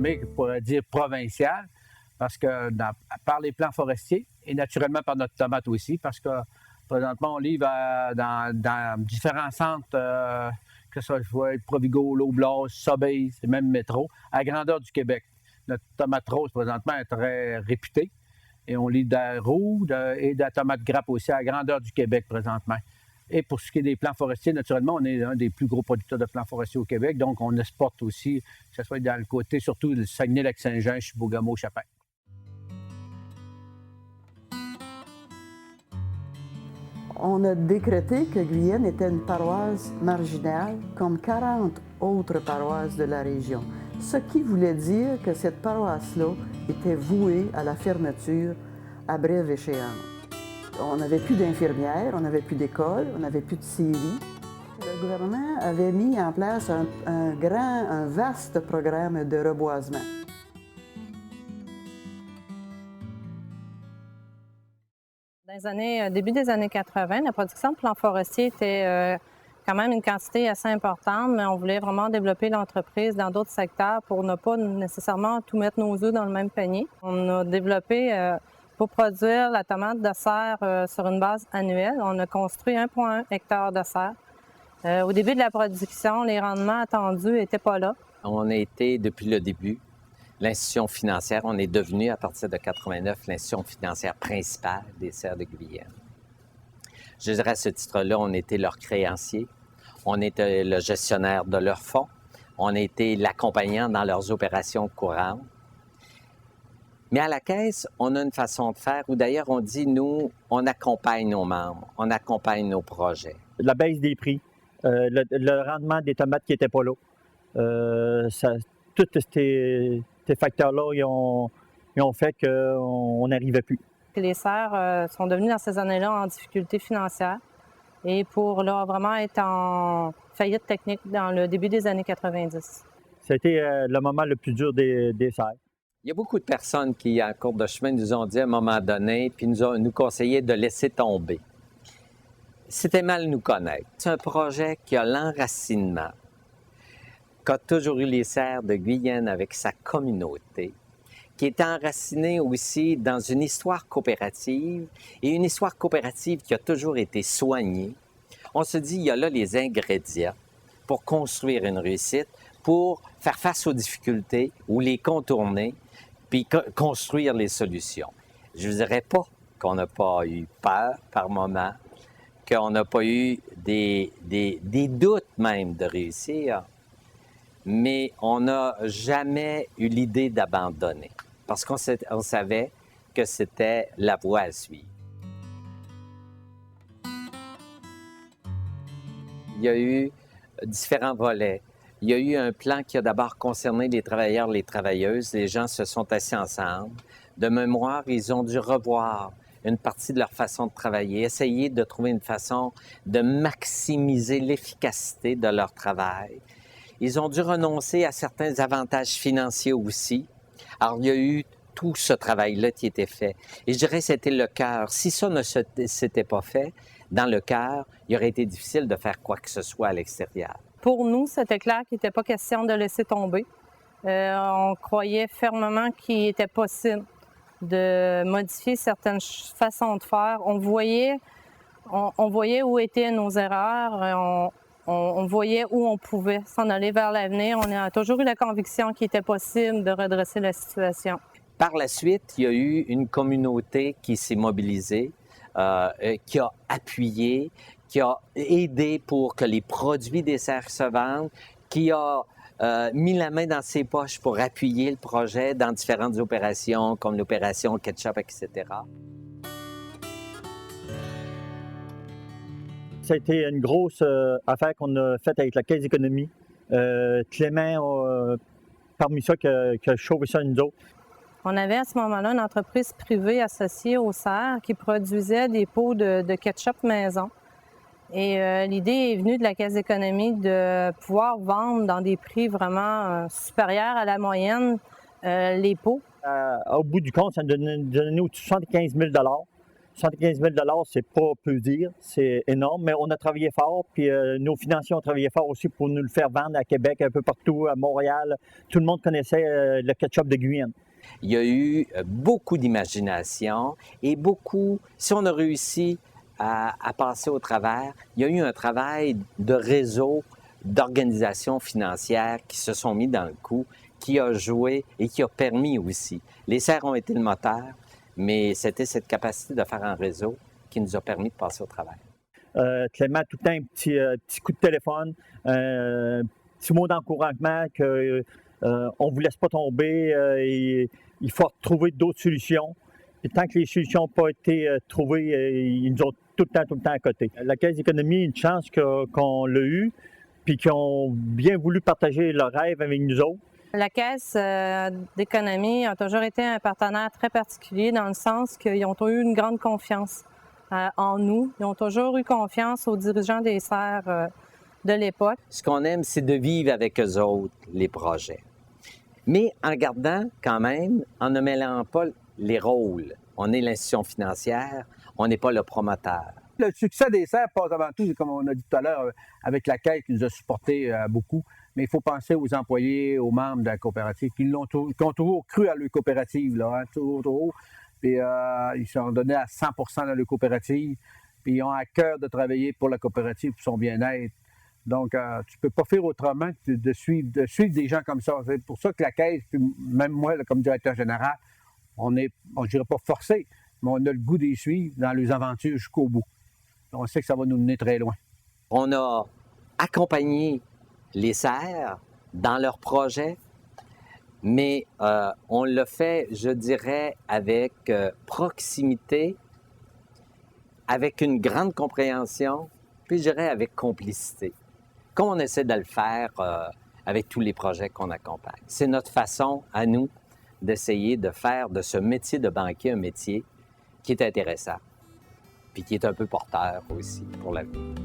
renommée, on pourrait dire provinciale, parce que par les plans forestiers et naturellement par notre tomate aussi, parce que présentement, on livre dans différents centres, que ce soit Provigo, Loblaws, Sobeys et même Métro, à grandeur du Québec. Notre tomate rose, présentement, est très réputée. Et on livre de la roux et de la tomate grappe aussi à grandeur du Québec présentement. Et pour ce qui est des plants forestiers, naturellement, on est un des plus gros producteurs de plants forestiers au Québec. Donc, on exporte aussi, que ce soit dans le côté, surtout le Saguenay-Lac-Saint-Jean, Chibougamau, Chapin. On a décrété que Guyenne était une paroisse marginale, comme 40 autres paroisses de la région. Ce qui voulait dire que cette paroisse-là était vouée à la fermeture à brève échéance. On n'avait plus d'infirmières, on n'avait plus d'école, on n'avait plus de scieries. Le gouvernement avait mis en place un vaste programme de reboisement. Dans les début des années 80, la production de plants forestiers était quand même une quantité assez importante, mais on voulait vraiment développer l'entreprise dans d'autres secteurs pour ne pas nécessairement tout mettre nos œufs dans le même panier. On a développé, pour produire la tomate de serre sur une base annuelle, on a construit 1,1 hectare de serre. Au début de la production, les rendements attendus n'étaient pas là. On a été, depuis le début, l'institution financière. On est devenu, à partir de 89, l'institution financière principale des serres de Guyenne. Je dirais à ce titre-là, on était leur créancier, on était le gestionnaire de leurs fonds, on était l'accompagnant dans leurs opérations courantes. Mais à la Caisse, on a une façon de faire où d'ailleurs on dit, nous, on accompagne nos membres, on accompagne nos projets. La baisse des prix, le rendement des tomates qui n'étaient pas là, tous ces facteurs-là, ils ont fait qu'on n'arrivait plus. Les serres sont devenues dans ces années-là en difficulté financière et pour là, vraiment être en faillite technique dans le début des années 90. Ça a été le moment le plus dur des serres. Il y a beaucoup de personnes qui, en cours de chemin, nous ont dit à un moment donné, puis nous conseillaient de laisser tomber. C'était mal nous connaître. C'est un projet qui a l'enracinement, qu'a toujours eu les serres de Guyenne avec sa communauté, qui est enraciné aussi dans une histoire coopérative et une histoire coopérative qui a toujours été soignée. On se dit, il y a là les ingrédients pour construire une réussite, pour faire face aux difficultés ou les contourner, puis construire les solutions. Je ne dirais pas qu'on n'a pas eu peur par moment, qu'on n'a pas eu des doutes même de réussir, mais on n'a jamais eu l'idée d'abandonner. Parce qu'on savait que c'était la voie à suivre. Il y a eu différents volets. Il y a eu un plan qui a d'abord concerné les travailleurs, les travailleuses. Les gens se sont assis ensemble. De mémoire, ils ont dû revoir une partie de leur façon de travailler, essayer de trouver une façon de maximiser l'efficacité de leur travail. Ils ont dû renoncer à certains avantages financiers aussi. Alors, il y a eu tout ce travail-là qui était fait. Et je dirais que c'était le cœur. Si ça ne s'était pas fait, dans le cœur, il aurait été difficile de faire quoi que ce soit à l'extérieur. Pour nous, c'était clair qu'il n'était pas question de laisser tomber. On croyait fermement qu'il était possible de modifier certaines façons de faire. On voyait où étaient nos erreurs. On voyait où on pouvait s'en aller vers l'avenir. On a toujours eu la conviction qu'il était possible de redresser la situation. Par la suite, il y a eu une communauté qui s'est mobilisée, qui a appuyé, qui a aidé pour que les produits des serres se vendent, qui a mis la main dans ses poches pour appuyer le projet dans différentes opérations, comme l'opération Ketchup, etc. Ça a été une grosse affaire qu'on a faite avec la Caisse d'économie. Clément, parmi ça, qui a chauffé ça nous autres. On avait à ce moment-là une entreprise privée associée aux serres qui produisait des pots de ketchup maison. Et l'idée est venue de la Caisse d'économie de pouvoir vendre dans des prix vraiment supérieurs à la moyenne les pots. Au bout du compte, ça nous donnait au-dessus de 75 000 $. 75 000 c'est pas peu dire, c'est énorme, mais on a travaillé fort, puis nos financiers ont travaillé fort aussi pour nous le faire vendre à Québec, un peu partout, à Montréal. Tout le monde connaissait le ketchup de Guyane. Il y a eu beaucoup d'imagination et beaucoup, si on a réussi à passer au travers, il y a eu un travail de réseau, d'organisations financières qui se sont mis dans le coup, qui a joué et qui a permis aussi. Les serres ont été le moteur, mais c'était cette capacité de faire un réseau qui nous a permis de passer au travers. Clément, tout le temps, un petit coup de téléphone, un petit mot d'encouragement que on ne vous laisse pas tomber, et il faut trouver d'autres solutions. Et tant que les solutions n'ont pas été trouvées, ils nous ont tout le temps à côté. La Caisse d'économie, une chance qu'on l'a eue, puis qu'ils ont bien voulu partager leur rêve avec nous autres. La Caisse d'économie a toujours été un partenaire très particulier dans le sens qu'ils ont eu une grande confiance en nous. Ils ont toujours eu confiance aux dirigeants des serres de l'époque. Ce qu'on aime, c'est de vivre avec eux autres les projets. Mais en gardant quand même, en ne mêlant pas les rôles. On est l'institution financière, on n'est pas le promoteur. Le succès des serres passe avant tout, comme on a dit tout à l'heure, avec la Caisse qui nous a supportés beaucoup. Mais il faut penser aux employés, aux membres de la coopérative qui ont toujours cru à leur coopérative, là, hein, toujours. Puis ils se sont donnés à 100% dans leur coopérative. Puis ils ont à cœur de travailler pour la coopérative, pour son bien-être. Donc, tu ne peux pas faire autrement que de suivre des gens comme ça. C'est pour ça que la Caisse, puis même moi, là, comme directeur général, on ne dirait pas forcé, mais on a le goût d'y suivre dans leurs aventures jusqu'au bout. On sait que ça va nous mener très loin. On a accompagné les serres dans leurs projets, mais on l'a fait, je dirais, avec proximité, avec une grande compréhension, puis je dirais avec complicité, comme on essaie de le faire avec tous les projets qu'on accompagne. C'est notre façon, à nous, d'essayer de faire de ce métier de banquier un métier qui est intéressant, puis qui est un peu porteur aussi pour l'avenir.